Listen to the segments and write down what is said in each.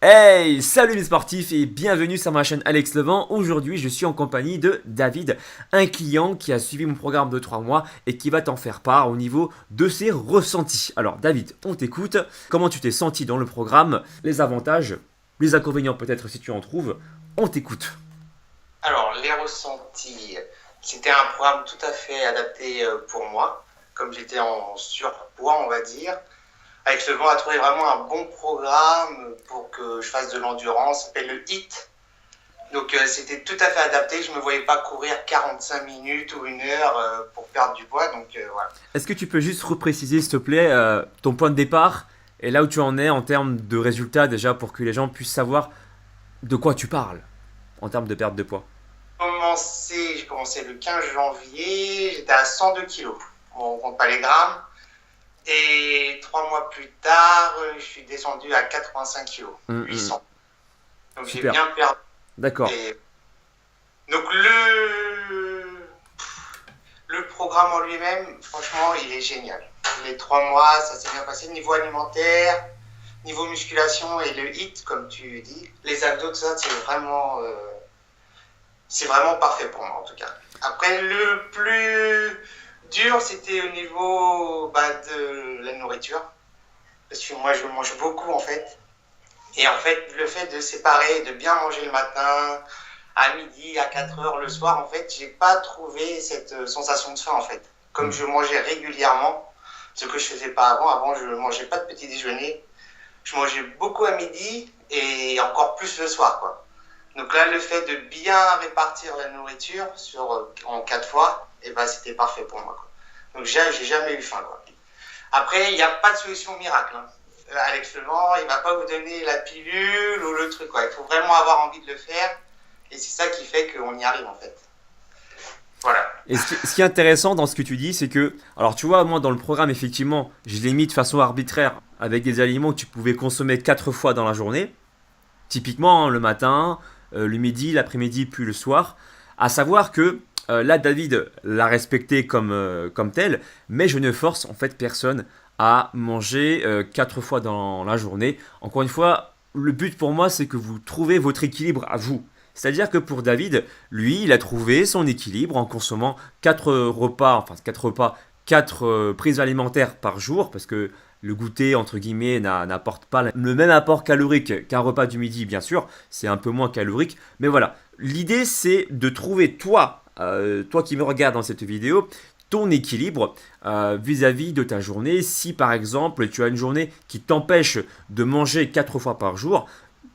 Hey, salut les sportifs et bienvenue sur ma chaîne Alex Levent. Aujourd'hui, je suis en compagnie de David, un client qui a suivi mon programme de 3 mois et qui va t'en faire part au niveau de ses ressentis. Alors David, on t'écoute. Comment tu t'es senti dans le programme? Les avantages, les inconvénients peut-être si tu en trouves. On t'écoute. Alors, les ressentis, c'était un programme tout à fait adapté pour moi, comme j'étais en surpoids, on va dire. Avec le vent a trouvé vraiment un bon programme pour que je fasse de l'endurance, ça s'appelle le HIIT. Donc, c'était tout à fait adapté. Je ne me voyais pas courir 45 minutes ou une heure pour perdre du poids. Donc, voilà. Est-ce que tu peux juste repréciser s'il te plaît ton point de départ et là où tu en es en termes de résultats déjà pour que les gens puissent savoir de quoi tu parles en termes de perte de poids? J'ai commencé le 15 janvier, j'étais à 102 kilos. On ne compte pas les grammes. Et 3 mois plus tard, je suis descendu à 85 kilos, Hum, hum. 800. Donc j'ai Super, bien perdu. d'accord. Et donc le programme en lui-même, franchement, il est génial. Les 3 mois, ça s'est bien passé. Niveau alimentaire, niveau musculation et le HIIT, comme tu dis, les abdos, tout ça, c'est vraiment parfait pour moi en tout cas. Après, le plus dur, c'était au niveau de la nourriture. Parce que moi, je mange beaucoup en fait. Et en fait, le fait de séparer, de bien manger le matin, à midi, à 4 heures le soir, en fait, j'ai pas trouvé cette sensation de faim en fait. Comme je mangeais régulièrement, ce que je faisais pas avant. Avant, je mangeais pas de petit déjeuner. Je mangeais beaucoup à midi et encore plus le soir, quoi. Donc là, le fait de bien répartir la nourriture en 4 fois, et ben, c'était parfait pour moi, quoi. Donc j'ai jamais eu faim, quoi. Après, il n'y a pas de solution miracle, hein. Alex Levent, il ne va pas vous donner la pilule ou le truc, quoi. Il faut vraiment avoir envie de le faire. Et c'est ça qui fait qu'on y arrive, en fait. Voilà. Et ce qui est intéressant dans ce que tu dis, c'est que, alors tu vois, moi dans le programme, effectivement, je l'ai mis de façon arbitraire avec des aliments que tu pouvais consommer 4 fois dans la journée, typiquement hein, le matin, le midi, l'après-midi, puis le soir. À savoir que là, David l'a respecté comme tel, mais je ne force en fait personne à manger 4 fois dans la journée. Encore une fois, le but pour moi, c'est que vous trouvez votre équilibre à vous. C'est-à-dire que pour David, lui, il a trouvé son équilibre en consommant 4 repas, enfin 4 repas, 4 prises alimentaires par jour, parce que le goûter, entre guillemets, n'apporte pas le même apport calorique qu'un repas du midi, bien sûr, c'est un peu moins calorique, mais voilà. L'idée, c'est de trouver toi, toi qui me regardes dans cette vidéo, ton équilibre vis-à-vis de ta journée. Si par exemple tu as une journée qui t'empêche de manger 4 fois par jour,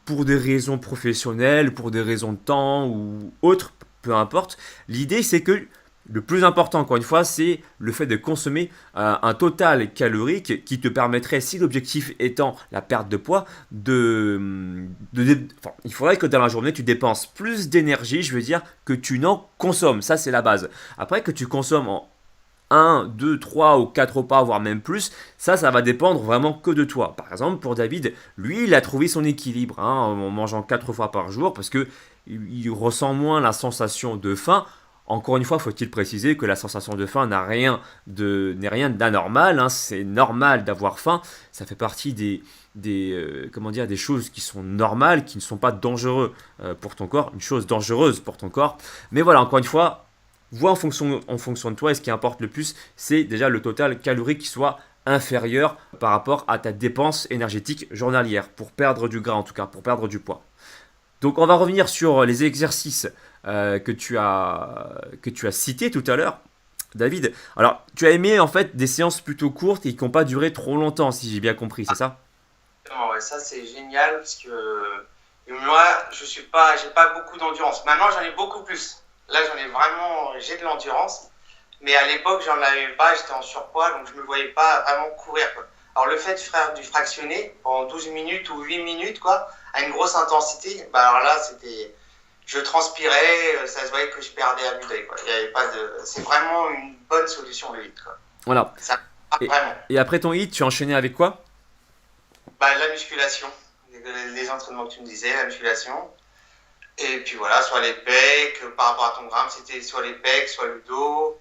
pour des raisons professionnelles, pour des raisons de temps ou autres, peu importe. L'idée, c'est que le plus important, encore une fois, c'est le fait de consommer un total calorique qui te permettrait, si l'objectif étant la perte de poids, enfin, il faudrait que dans la journée, tu dépenses plus d'énergie, je veux dire, que tu n'en consommes. Ça, c'est la base. Après, que tu consommes en un, 2, 3 ou 4 repas, voire même plus, ça va dépendre vraiment que de toi. Par exemple, pour David, lui, il a trouvé son équilibre hein, en mangeant 4 fois par jour parce que il ressent moins la sensation de faim. Encore une fois, faut-il préciser que la sensation de faim n'est rien d'anormal. Hein. C'est normal d'avoir faim. Ça fait partie comment dire, des choses qui sont normales, qui ne sont pas dangereuses pour ton corps. Une chose dangereuse pour ton corps. Mais voilà, encore une fois, vois en fonction de toi, et ce qui importe le plus, c'est déjà le total calorique qui soit inférieur par rapport à ta dépense énergétique journalière, pour perdre du gras en tout cas, pour perdre du poids. Donc on va revenir sur les exercices que tu as cités tout à l'heure, David. Alors tu as aimé en fait des séances plutôt courtes et qui n'ont pas duré trop longtemps, si j'ai bien compris, c'est ça? Ouais, ça, c'est génial parce que moi, j'ai pas beaucoup d'endurance. Maintenant, j'en ai beaucoup plus. Là, j'ai de l'endurance. Mais à l'époque, j'en avais pas, j'étais en surpoids, donc je me voyais pas vraiment courir, quoi. Alors le fait de faire du fractionné pendant 12 minutes ou 8 minutes, quoi, à une grosse intensité, bah alors là, je transpirais, ça se voyait que je perdais à vue d'œil, quoi. Il y avait pas de, c'est vraiment une bonne solution le HIIT, quoi. Voilà. Ça marche Et, vraiment. et après ton hit, tu as enchaîné avec quoi? La musculation, les entraînements que tu me disais, la musculation. Et puis voilà, soit les pecs, par rapport à ton gramme, c'était soit les pecs, soit le dos,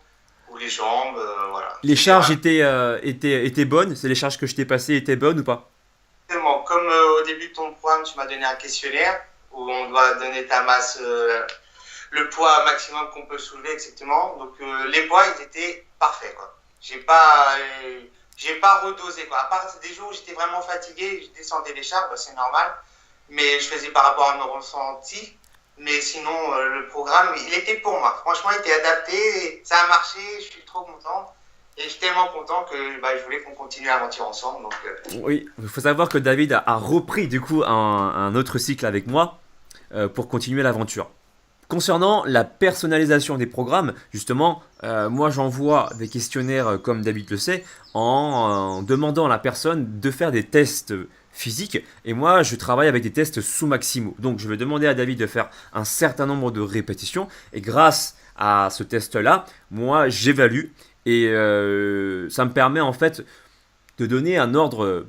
ou les jambes, voilà. Les C'était charges vraiment étaient bonnes? C'est les charges que je t'ai passées étaient bonnes ou pas? exactement comme au début de ton programme, tu m'as donné un questionnaire où on doit donner ta masse, le poids maximum qu'on peut soulever, exactement. Donc les poids, ils étaient parfaits, quoi. J'ai pas redosé, quoi. À part des jours où j'étais vraiment fatigué, je descendais l'écharpe, bah, c'est normal. Mais je faisais par rapport à mes ressentis. Mais sinon, le programme, il était pour moi. Franchement, il était adapté, ça a marché, je suis trop content. Et je suis tellement content que je voulais qu'on continue l'aventure ensemble. Donc, Oui, il faut savoir que David a repris du coup un autre cycle avec moi pour continuer l'aventure. Concernant la personnalisation des programmes, justement, moi j'envoie des questionnaires, comme David le sait, en demandant à la personne de faire des tests physiques. Et moi, je travaille avec des tests sous maximaux. Donc, je vais demander à David de faire un certain nombre de répétitions. Et grâce à ce test-là, moi, j'évalue. Et ça me permet en fait de donner un ordre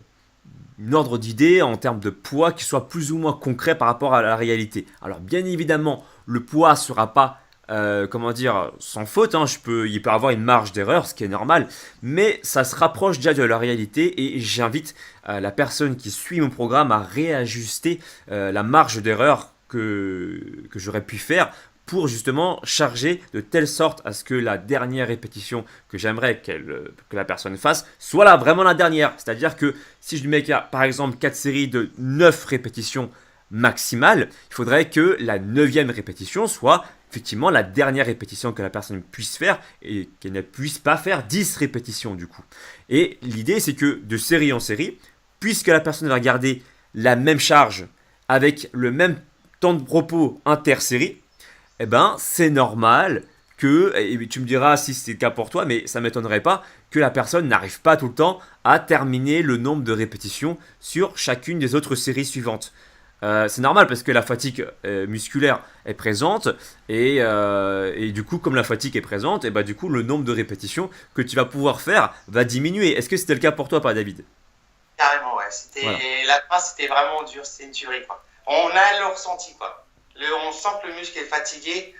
d'idée en termes de poids qui soit plus ou moins concret par rapport à la réalité. Alors bien évidemment, le poids ne sera pas sans faute, hein. Il peut y avoir une marge d'erreur, ce qui est normal, mais ça se rapproche déjà de la réalité et j'invite la personne qui suit mon programme à réajuster la marge d'erreur que j'aurais pu faire pour justement charger de telle sorte à ce que la dernière répétition que j'aimerais que la personne fasse soit là vraiment la dernière. C'est-à-dire que si je lui mets par exemple 4 séries de 9 répétitions maximales, il faudrait que la 9e répétition soit effectivement la dernière répétition que la personne puisse faire et qu'elle ne puisse pas faire 10 répétitions du coup. Et l'idée c'est que de série en série, puisque la personne va garder la même charge avec le même temps de repos inter-série, eh ben, c'est normal que, et tu me diras si c'est le cas pour toi, mais ça ne m'étonnerait pas que la personne n'arrive pas tout le temps à terminer le nombre de répétitions sur chacune des autres séries suivantes. C'est normal parce que la fatigue musculaire est présente et du coup, comme la fatigue est présente, et ben, du coup, le nombre de répétitions que tu vas pouvoir faire va diminuer. Est-ce que c'était le cas pour toi, pas David? Carrément, ouais. Voilà. La fin, c'était vraiment dur, c'était une tuerie, quoi. On a le ressenti, quoi. On sent que le muscle est fatigué.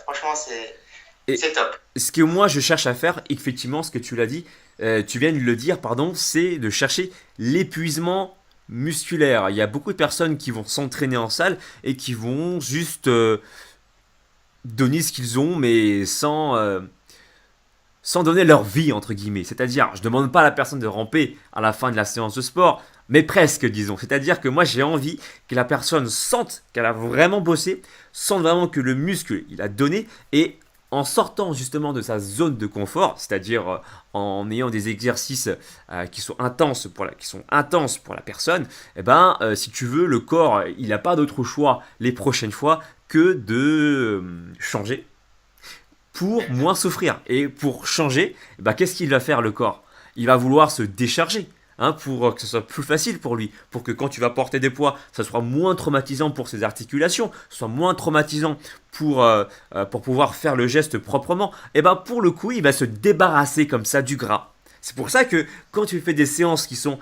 Franchement, c'est top. Ce que moi je cherche à faire, effectivement, ce que tu l'as dit, tu viens de le dire, pardon, c'est de chercher l'épuisement musculaire. Il y a beaucoup de personnes qui vont s'entraîner en salle et qui vont juste donner ce qu'ils ont, mais sans donner leur vie, entre guillemets. C'est-à-dire, je ne demande pas à la personne de ramper à la fin de la séance de sport, mais presque, disons. C'est-à-dire que moi, j'ai envie que la personne sente qu'elle a vraiment bossé, sente vraiment que le muscle, il a donné, et en sortant justement de sa zone de confort, c'est-à-dire en ayant des exercices qui sont intenses pour la personne, si tu veux, le corps, il n'a pas d'autre choix les prochaines fois que de changer pour moins souffrir. Et pour changer, qu'est-ce qu'il va faire le corps? Il va vouloir se décharger. Pour que ce soit plus facile pour lui, pour que quand tu vas porter des poids, ça soit moins traumatisant pour ses articulations, soit moins traumatisant pour pouvoir faire le geste proprement, et pour le coup, il va se débarrasser comme ça du gras. C'est pour ça que quand tu fais des séances qui sont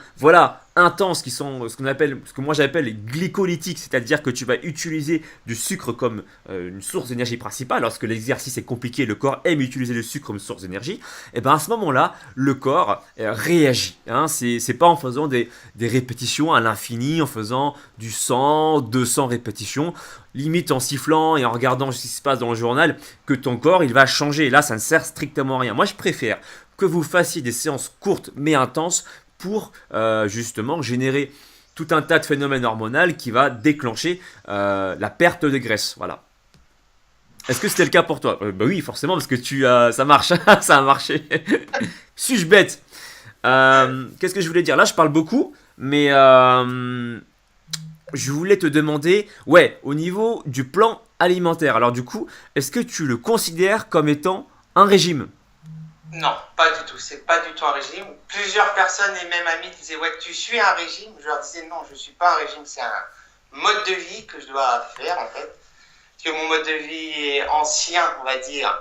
intenses, qui sont ce que moi j'appelle glycolytiques, c'est-à-dire que tu vas utiliser du sucre comme une source d'énergie principale. Lorsque l'exercice est compliqué, le corps aime utiliser le sucre comme source d'énergie. Et à ce moment-là, le corps réagit. C'est pas en faisant des répétitions à l'infini, en faisant du 100, 200 répétitions, limite en sifflant et en regardant ce qui se passe dans le journal, que ton corps il va changer. Là, ça ne sert strictement à rien. Moi, je préfère que vous fassiez des séances courtes mais intenses pour justement générer tout un tas de phénomènes hormonaux qui va déclencher la perte de graisse. Voilà. Est-ce que c'était le cas pour toi? Oui, forcément, parce que ça marche, ça a marché. Suis-je bête? Qu'est-ce que je voulais dire? Là, je parle beaucoup, mais je voulais te demander, au niveau du plan alimentaire, alors du coup, est-ce que tu le considères comme étant un régime? Non, pas du tout. C'est pas du tout un régime. Plusieurs personnes et même amis disaient tu suis un régime. Je leur disais non, je suis pas un régime. C'est un mode de vie que je dois faire en fait. Parce que mon mode de vie est ancien, on va dire.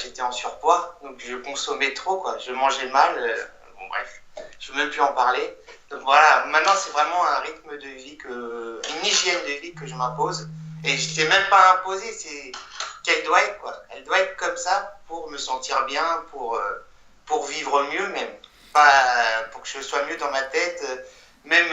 J'étais en surpoids, donc je consommais trop quoi. Je mangeais mal. Bref, je ne veux même plus en parler. Donc voilà, maintenant c'est vraiment un rythme de vie une hygiène de vie que je m'impose. Et je t'ai même pas imposé, c'est qu'elle doit être quoi. Elle doit être comme ça pour me sentir bien, pour vivre mieux même. Pas pour que je sois mieux dans ma tête, Même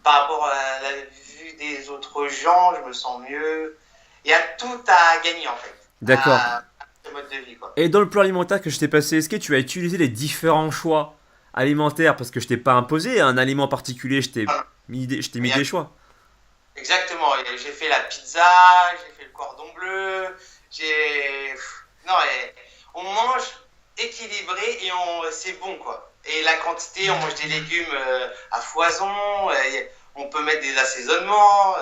par rapport à la vue des autres gens, je me sens mieux. Il y a tout à gagner en fait, D'accord. à ce mode de vie, quoi. Et dans le plan alimentaire que je t'ai passé, est-ce que tu as utilisé les différents choix alimentaires? Parce que je t'ai pas imposé un aliment particulier, je t'ai Mais mis il y a des choix. exactement, j'ai fait la pizza, j'ai fait le cordon bleu, j'ai... Non, on mange équilibré et c'est bon, quoi. Et la quantité, on mange des légumes à foison, on peut mettre des assaisonnements.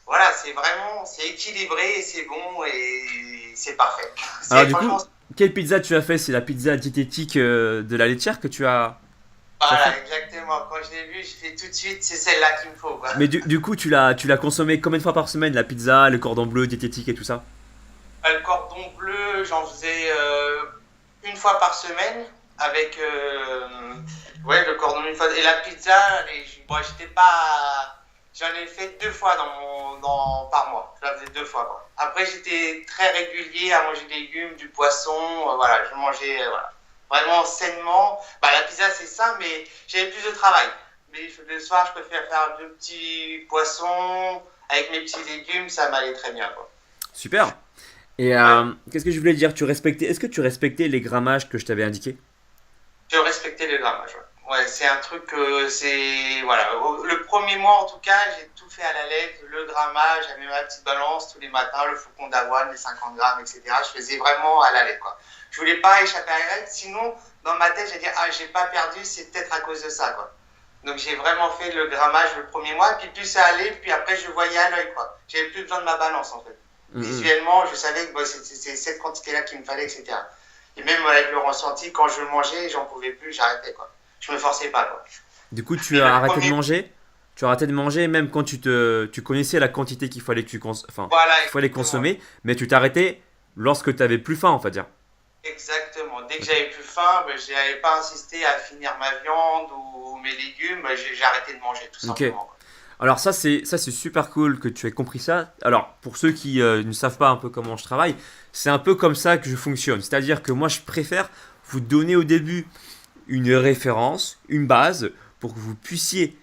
Voilà, c'est équilibré, c'est bon et c'est parfait. Alors C'est du coup, franchement, quelle pizza tu as fait? C'est la pizza diététique de la laitière que tu as fait? voilà, exactement. Quand je l'ai vu, je fais tout de suite, c'est celle-là qu'il me faut, quoi. Mais du coup, tu l'as consommé combien de fois par semaine, la pizza, le cordon bleu, diététique et tout ça? Le cordon bleu, j'en faisais une fois par semaine avec ouais, le cordon une fois. Et la pizza, moi, j'étais pas. J'en ai fait deux fois par mois. Je la faisais deux fois, quoi. Après, j'étais très régulier à manger des légumes, du poisson. Voilà, je mangeais voilà, vraiment sainement. Bah, la pizza, c'est ça, mais j'avais plus de travail. Mais le soir, je préfère faire deux petits poissons avec mes petits légumes. Ça m'allait très bien, quoi. Super. Et Ouais. qu'est-ce que je voulais dire? Est-ce que tu respectais les grammages que je t'avais indiqués? Je respectais le grammage. Ouais, ouais, c'est un truc, c'est. Voilà. Le premier mois, en tout cas, j'ai tout fait à la lettre. Le grammage, j'avais ma petite balance tous les matins, le flocon d'avoine, les 50 grammes, etc. Je faisais vraiment à la lettre, quoi. Je voulais pas échapper à la lettre, sinon, dans ma tête, j'ai dit, ah, j'ai pas perdu, c'est peut-être à cause de ça, quoi. Donc, j'ai vraiment fait le grammage le premier mois, puis plus ça allait, puis après, je voyais à l'œil, quoi. J'avais plus besoin de ma balance, en fait. Mhm. Visuellement, je savais que bon, c'est cette quantité-là qu'il me fallait, etc. Et même avec le ressenti, quand je mangeais, j'en pouvais plus, j'arrêtais, quoi. Je me forçais pas, quoi. Du coup, tu Mais as le arrêté de premier, manger? Tu as arrêté de manger même quand tu connaissais la quantité qu'il fallait voilà, qu'il fallait exactement. consommer, mais tu t'arrêtais lorsque tu avais plus faim, on va dire. Exactement. Dès que Ok. j'avais plus faim, ben, je n'avais pas insisté à finir ma viande ou mes légumes, ben, j'ai arrêté de manger, tout Ok. simplement, quoi. Alors ça c'est super cool que tu aies compris ça. Alors pour ceux qui ne savent pas un peu comment je travaille, c'est un peu comme ça que je fonctionne. C'est-à-dire que moi je préfère vous donner au début une référence, une base pour que vous puissiez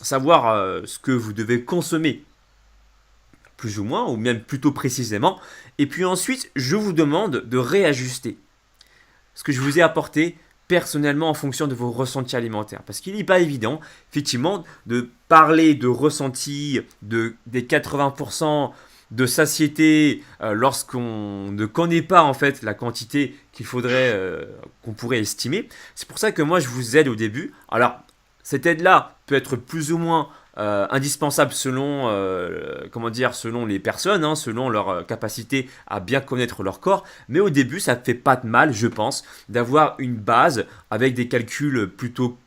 savoir ce que vous devez consommer plus ou même plutôt précisément. Et puis ensuite, je vous demande de réajuster ce que je vous ai apporté personnellement en fonction de vos ressentis alimentaires. Parce qu'il n'est pas évident, effectivement, de parler de ressentis des 80% de satiété lorsqu'on ne connaît pas en fait la quantité qu'il faudrait qu'on pourrait estimer. C'est pour ça que moi je vous aide au début. Alors cette aide-là peut être plus ou moins indispensable selon, comment dire, selon les personnes, hein, selon leur capacité à bien connaître leur corps. Mais au début, ça ne fait pas de mal, je pense, d'avoir une base avec des calculs plutôt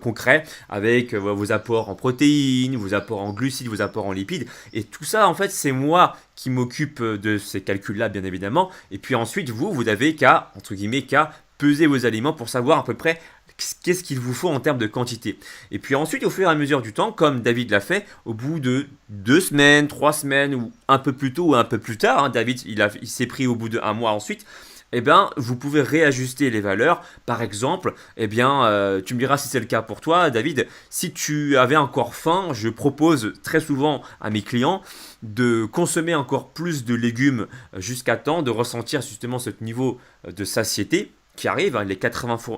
concrets, avec vos apports en protéines, vos apports en glucides, vos apports en lipides. Et tout ça, en fait, c'est moi qui m'occupe de ces calculs-là, bien évidemment. Et puis ensuite, vous avez qu'à, entre guillemets, qu'à peser vos aliments pour savoir à peu près qu'est-ce qu'il vous faut en termes de quantité. Et puis ensuite, au fur et à mesure du temps, comme David l'a fait, au bout de 2 semaines, 3 semaines, ou un peu plus tôt ou un peu plus tard, hein, David il s'est pris au bout d'un mois ensuite, eh bien, vous pouvez réajuster les valeurs. Par exemple, eh bien, tu me diras si c'est le cas pour toi, David. Si tu avais encore faim, je propose très souvent à mes clients de consommer encore plus de légumes jusqu'à temps de ressentir justement ce niveau de satiété qui arrive, hein,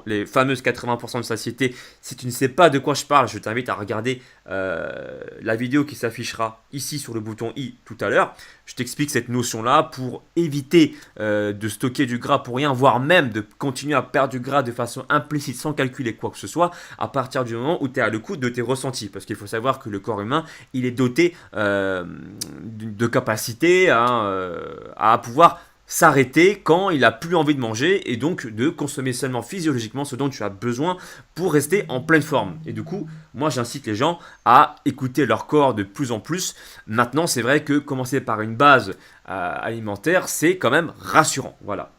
les fameuses 80% de satiété. Si tu ne sais pas de quoi je parle, je t'invite à regarder la vidéo qui s'affichera ici sur le bouton i tout à l'heure. Je t'explique cette notion-là pour éviter de stocker du gras pour rien, voire même de continuer à perdre du gras de façon implicite sans calculer quoi que ce soit à partir du moment où tu es à l'écoute de tes ressentis. Parce qu'il faut savoir que le corps humain, il est doté de capacités à pouvoir s'arrêter quand il a plus envie de manger et donc de consommer seulement physiologiquement ce dont tu as besoin pour rester en pleine forme. Et du coup, moi j'incite les gens à écouter leur corps de plus en plus. Maintenant, c'est vrai que commencer par une base alimentaire, c'est quand même rassurant. Voilà.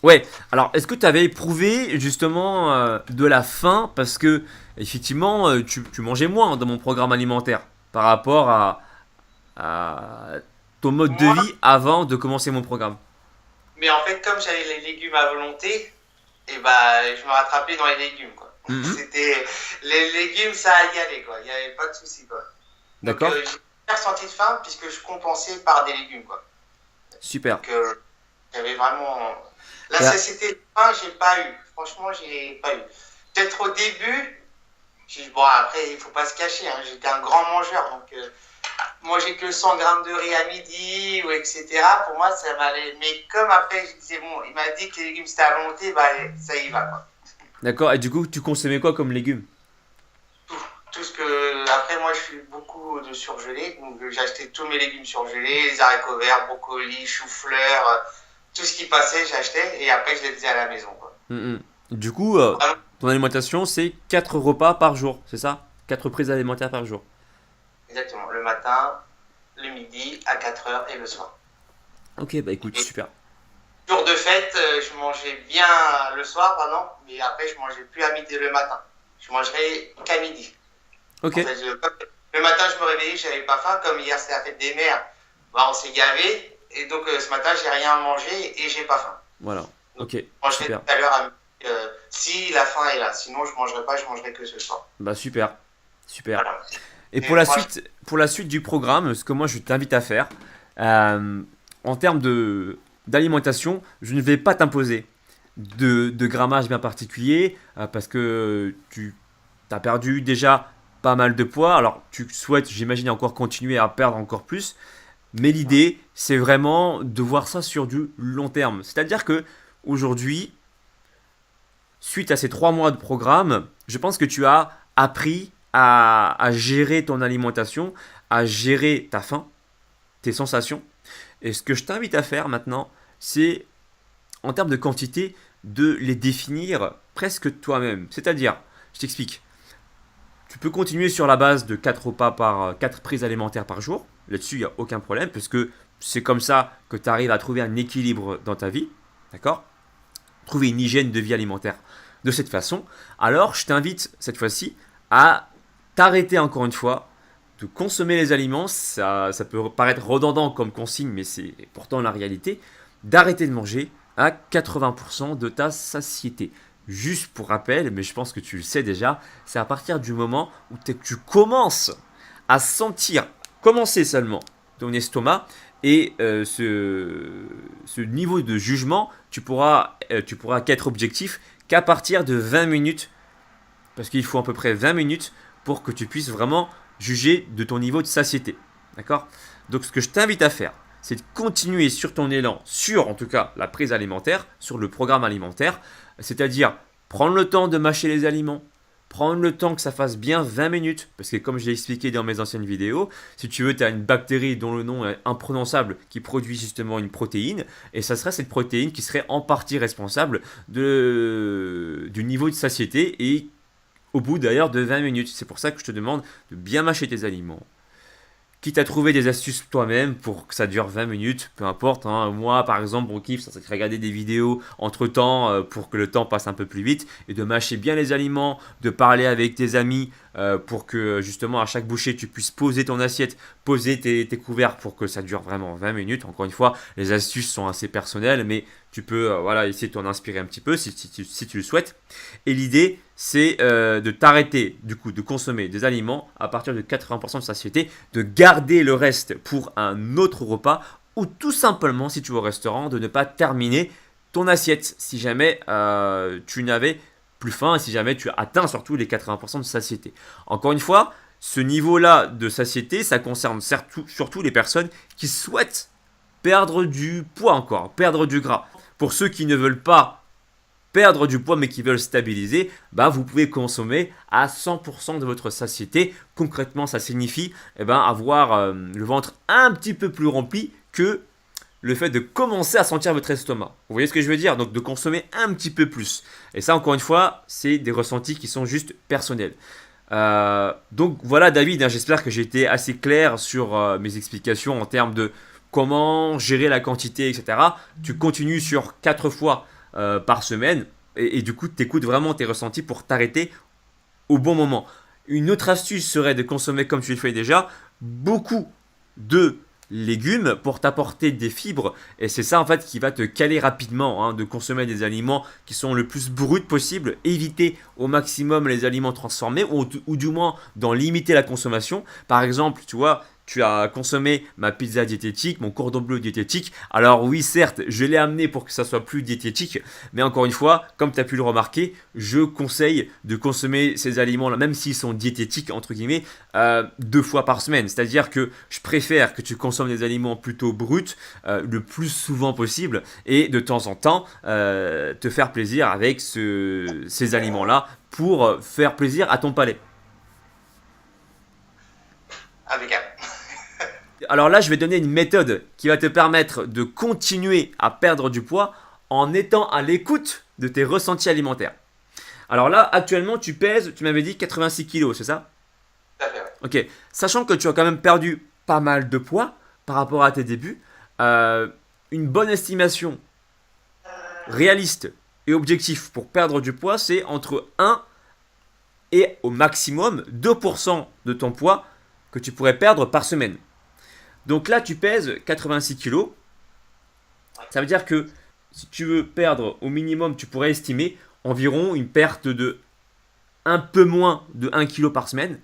Ouais, alors est-ce que tu avais éprouvé justement de la faim parce que effectivement tu mangeais moins dans mon programme alimentaire par rapport à ton mode de Moi, vie avant de commencer mon programme? mais en fait, comme j'avais les légumes à volonté, et bah, je me rattrapais dans les légumes, quoi. Mhm. C'était les légumes, ça allait y aller, quoi. Il n'y avait pas de souci, quoi. Donc, D'accord. j'ai pas ressenti de faim puisque je compensais par des légumes, quoi. Super. Donc, j'avais vraiment. La Et là- satiété de faim, j'ai pas eu. Franchement, j'ai pas eu. Peut-être au début, bon, après, il faut pas se cacher, hein, j'étais un grand mangeur, donc manger que 100 grammes de riz à midi, ou etc., pour moi, ça m'allait. Mais comme après, je disais, bon, il m'a dit que les légumes c'était à volonté, bah, ça y va, quoi. D'accord. Et du coup, tu consommais quoi comme légumes? Tout ce que. Après, moi, je suis beaucoup de surgelés, donc j'ai acheté tous mes légumes surgelés, les haricots verts, brocolis, choux-fleurs, tout ce qui passait, j'achetais, et après, je les faisais à la maison, quoi. Mhm. Du coup, Vraiment, ton alimentation, c'est 4 repas par jour, c'est ça? 4 prises alimentaires par jour. exactement. Le matin, le midi, à 4 heures et le soir. Ok, bah écoute, Et super. jour de fête, je mangeais bien le soir, pardon, mais après, je mangeais plus à midi le matin. Je mangerais qu'à midi. Ok, En fait, le matin, je me réveillais, j'avais pas faim. Comme hier, c'était la fête des mères, bah, on s'est gavé. Et donc, ce matin, j'ai rien mangé et j'ai pas faim. voilà. Donc, Ok, je mangerai super. tout à l'heure à midi, si la faim est là. Sinon, je mangerai pas, je mangerai que ce soir. Bah super. Super. Voilà. Et Et franchement, pour la suite du programme, ce que moi je t'invite à faire, euh, en termes d'alimentation, je ne vais pas t'imposer de grammage bien particulier parce que tu as perdu déjà pas mal de poids. Alors tu souhaites, j'imagine, encore continuer à perdre encore plus. Mais l'idée, c'est vraiment de voir ça sur du long terme. C'est-à-dire que aujourd'hui, suite à ces 3 mois de programme, je pense que tu as appris à gérer ton alimentation, à gérer ta faim, tes sensations. Et ce que je t'invite à faire maintenant, c'est en termes de quantité, de les définir presque toi-même. C'est-à-dire, je t'explique, tu peux continuer sur la base de 4 repas par 4 prises alimentaires par jour. Là-dessus, il n'y a aucun problème, parce que c'est comme ça que tu arrives à trouver un équilibre dans ta vie. D'accord? Trouver une hygiène de vie alimentaire de cette façon. Alors, je t'invite cette fois-ci à t'arrêter encore une fois de consommer les aliments. Ça peut paraître redondant comme consigne, mais c'est pourtant la réalité. D'arrêter de manger à 80% de ta satiété. Juste pour rappel, mais je pense que tu le sais déjà, c'est à partir du moment où tu commences à sentir, commencer seulement ton estomac et ce niveau de jugement, tu pourras qu'être objectif qu'à partir de 20 minutes, parce qu'il faut à peu près 20 minutes pour que tu puisses vraiment juger de ton niveau de satiété. D'accord? Donc ce que je t'invite à faire, c'est de continuer sur ton élan, sur en tout cas la prise alimentaire, sur le programme alimentaire, c'est-à-dire prendre le temps de mâcher les aliments, prendre le temps que ça fasse bien 20 minutes, parce que comme je l'ai expliqué dans mes anciennes vidéos, si tu veux, tu as une bactérie dont le nom est imprononçable qui produit justement une protéine, et ça serait cette protéine qui serait en partie responsable du niveau de satiété, et au bout d'ailleurs de 20 minutes. C'est pour ça que je te demande de bien mâcher tes aliments, quitte à trouver des astuces toi-même pour que ça dure 20 minutes, peu importe. Hein. Moi, par exemple, mon kiff, ça serait de regarder des vidéos entre temps pour que le temps passe un peu plus vite et de mâcher bien les aliments, de parler avec tes amis pour que justement à chaque bouchée tu puisses poser ton assiette, poser tes couverts pour que ça dure vraiment 20 minutes. Encore une fois, les astuces sont assez personnelles, mais tu peux voilà, essayer de t'en inspirer un petit peu si tu le souhaites. Et l'idée, c'est de t'arrêter du coup de consommer des aliments à partir de 80% de satiété, de garder le reste pour un autre repas ou tout simplement si tu vas au restaurant de ne pas terminer ton assiette si jamais tu n'avais plus faim et si jamais tu atteins surtout les 80% de satiété. Encore une fois, ce niveau-là de satiété, ça concerne surtout les personnes qui souhaitent perdre du poids encore, perdre du gras. Pour ceux qui ne veulent pas perdre du poids mais qui veulent stabiliser, bah vous pouvez consommer à 100% de votre satiété. Concrètement, ça signifie avoir le ventre un petit peu plus rempli que le fait de commencer à sentir votre estomac. Vous voyez ce que je veux dire? Donc de consommer un petit peu plus. Et ça, encore une fois, c'est des ressentis qui sont juste personnels. Donc voilà David, hein, j'espère que j'ai été assez clair sur mes explications en termes de comment gérer la quantité, etc. Tu continues sur 4 fois par semaine et du coup tu écoutes vraiment tes ressentis pour t'arrêter au bon moment. Une autre astuce serait de consommer comme tu le fais déjà beaucoup de légumes pour t'apporter des fibres. Et c'est ça en fait qui va te caler rapidement de consommer des aliments qui sont le plus bruts possible. Éviter au maximum les aliments transformés ou du moins d'en limiter la consommation. Par exemple, tu vois, tu as consommé ma pizza diététique, mon cordon bleu diététique. Alors oui, certes, je l'ai amené pour que ça soit plus diététique, mais encore une fois, comme tu as pu le remarquer, je conseille de consommer ces aliments-là, même s'ils sont diététiques, entre guillemets, 2 fois par semaine. C'est-à-dire que je préfère que tu consommes des aliments plutôt bruts le plus souvent possible et de temps en temps te faire plaisir avec ces aliments-là pour faire plaisir à ton palais. Impeccable. Alors là, je vais donner une méthode qui va te permettre de continuer à perdre du poids en étant à l'écoute de tes ressentis alimentaires. Alors là, actuellement, tu pèses, tu m'avais dit 86 kilos, c'est ça? Tout à fait, ouais. Ok, sachant que tu as quand même perdu pas mal de poids par rapport à tes débuts, une bonne estimation réaliste et objectif pour perdre du poids, c'est entre 1 et au maximum 2% de ton poids que tu pourrais perdre par semaine. Donc là, tu pèses 86 kg. Ça veut dire que si tu veux perdre au minimum, tu pourrais estimer environ une perte de un peu moins de 1 kg par semaine.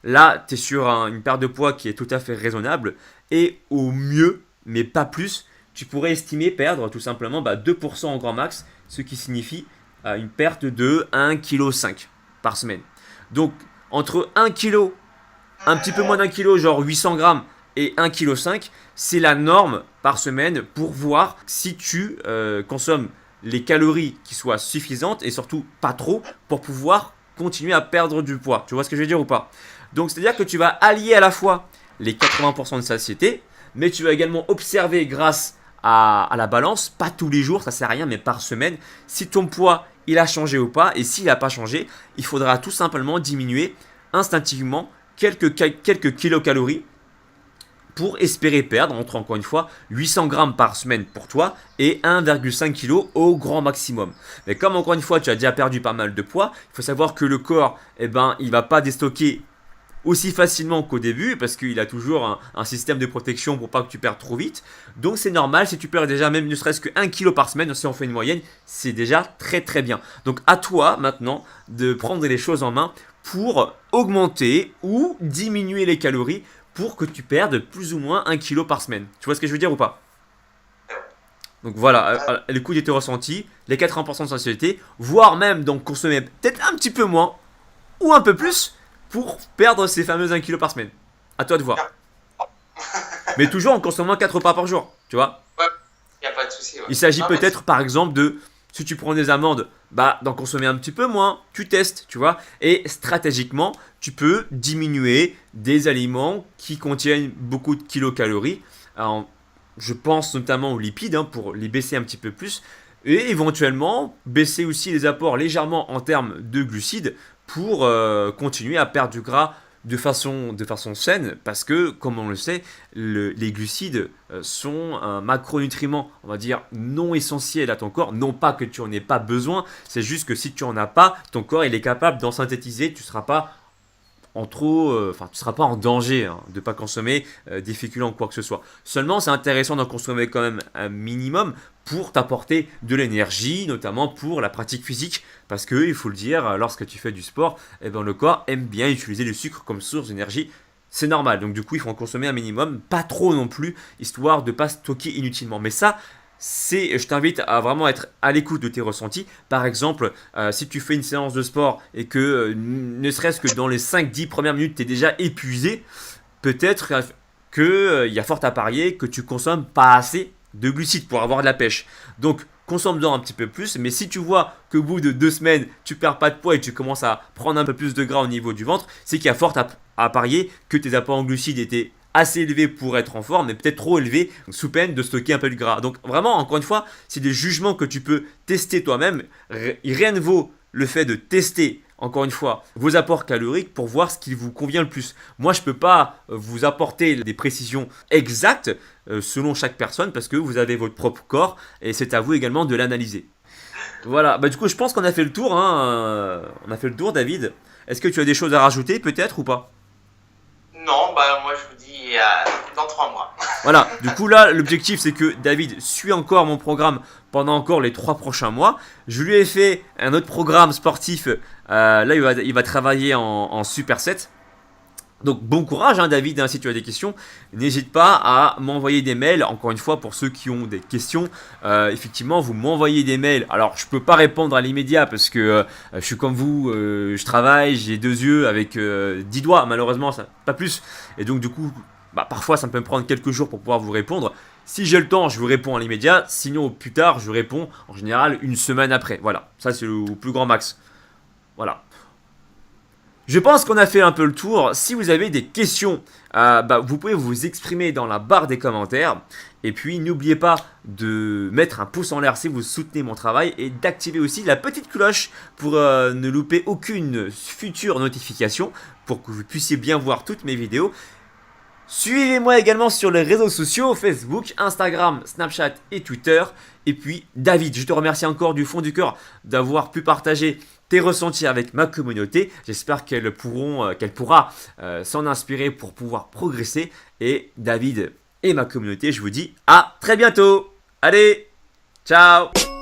Là, tu es sur une perte de poids qui est tout à fait raisonnable. Et au mieux, mais pas plus, tu pourrais estimer perdre tout simplement 2% en grand max, ce qui signifie une perte de 1,5 kg par semaine. Donc, entre 1 kg, un petit peu moins d'1 kg, genre 800 grammes, et 1,5 kg, c'est la norme par semaine pour voir si tu consommes les calories qui soient suffisantes et surtout pas trop pour pouvoir continuer à perdre du poids. Tu vois ce que je veux dire ou pas? Donc, c'est-à-dire que tu vas allier à la fois les 80% de satiété, mais tu vas également observer grâce à la balance, pas tous les jours, ça sert à rien, mais par semaine, si ton poids il a changé ou pas. Et s'il n'a pas changé, il faudra tout simplement diminuer instinctivement quelques kilocalories pour espérer perdre entre, encore une fois, 800 grammes par semaine pour toi et 1,5 kg au grand maximum. Mais comme encore une fois tu as déjà perdu pas mal de poids, il faut savoir que le corps, il ne va pas déstocker aussi facilement qu'au début parce qu'il a toujours un système de protection pour pas que tu perdes trop vite. Donc c'est normal, si tu perds déjà même ne serait-ce que 1 kg par semaine, si on fait une moyenne, c'est déjà très très bien. Donc à toi maintenant de prendre les choses en main pour augmenter ou diminuer les calories pour que tu perdes plus ou moins 1 kg par semaine. Tu vois ce que je veux dire ou pas? Donc voilà, l'écoute de tes ressentis, les 80% de sensibilité, voire même donc consommer peut-être un petit peu moins ou un peu plus pour perdre ces fameux 1 kg par semaine. À toi de voir. Mais toujours en consommant 4 repas par jour, tu vois? Ouais, il n'y a pas de souci. Ouais. Il s'agit peut-être par exemple de, si tu prends des amandes, d'en consommer un petit peu moins, tu testes, tu vois. Et stratégiquement, tu peux diminuer des aliments qui contiennent beaucoup de kilocalories. Alors, je pense notamment aux lipides pour les baisser un petit peu plus. Et éventuellement, baisser aussi les apports légèrement en termes de glucides pour continuer à perdre du gras de façon saine, parce que, comme on le sait, les glucides sont un macronutriment, on va dire, non essentiel à ton corps. Non pas que tu en aies pas besoin, c'est juste que si tu en as pas, ton corps il est capable d'en synthétiser, tu ne seras pas tu seras pas en danger de ne pas consommer des féculents ou quoi que ce soit. Seulement, c'est intéressant d'en consommer quand même un minimum pour t'apporter de l'énergie, notamment pour la pratique physique, parce que, il faut le dire, lorsque tu fais du sport, le corps aime bien utiliser le sucre comme source d'énergie. C'est normal, donc du coup, il faut en consommer un minimum, pas trop non plus, histoire de ne pas stocker inutilement. Mais ça, je t'invite à vraiment être à l'écoute de tes ressentis. Par exemple, si tu fais une séance de sport et que ne serait-ce que dans les 5-10 premières minutes, tu es déjà épuisé, peut-être qu'il y a fort à parier que tu consommes pas assez de glucides pour avoir de la pêche. Donc, consomme-en un petit peu plus, mais si tu vois qu'au bout de 2 semaines, tu perds pas de poids et tu commences à prendre un peu plus de gras au niveau du ventre, c'est qu'il y a fort à parier que tes apports en glucides étaient assez élevé pour être en forme, mais peut-être trop élevé sous peine de stocker un peu de gras. Donc vraiment, encore une fois, c'est des jugements que tu peux tester toi-même. Rien ne vaut le fait de tester, encore une fois, vos apports caloriques pour voir ce qui vous convient le plus. Moi, je ne peux pas vous apporter des précisions exactes selon chaque personne parce que vous avez votre propre corps et c'est à vous également de l'analyser. Voilà, du coup, je pense qu'on a fait le tour. On a fait le tour, David. Est-ce que tu as des choses à rajouter peut-être ou pas? Non, moi je vous dis dans 3 mois. Voilà, du coup là, l'objectif c'est que David suit encore mon programme pendant encore les 3 prochains mois. Je lui ai fait un autre programme sportif. Là, il va travailler en superset. Donc bon courage hein, David, hein, si tu as des questions, n'hésite pas à m'envoyer des mails, encore une fois pour ceux qui ont des questions, effectivement vous m'envoyez des mails, alors je peux pas répondre à l'immédiat parce que je suis comme vous, je travaille, j'ai 2 yeux avec 10 doigts malheureusement, ça, pas plus, et donc du coup parfois ça peut me prendre quelques jours pour pouvoir vous répondre. Si j'ai le temps, je vous réponds à l'immédiat, sinon plus tard je réponds en général une semaine après, voilà, ça c'est le plus grand max, voilà. Je pense qu'on a fait un peu le tour. Si vous avez des questions, vous pouvez vous exprimer dans la barre des commentaires. Et puis n'oubliez pas de mettre un pouce en l'air si vous soutenez mon travail et d'activer aussi la petite cloche pour ne louper aucune future notification pour que vous puissiez bien voir toutes mes vidéos. Suivez-moi également sur les réseaux sociaux, Facebook, Instagram, Snapchat et Twitter. Et puis David, je te remercie encore du fond du cœur d'avoir pu partager tes ressentis avec ma communauté. J'espère qu'elle pourra s'en inspirer pour pouvoir progresser. Et David et ma communauté, je vous dis à très bientôt. Allez, ciao!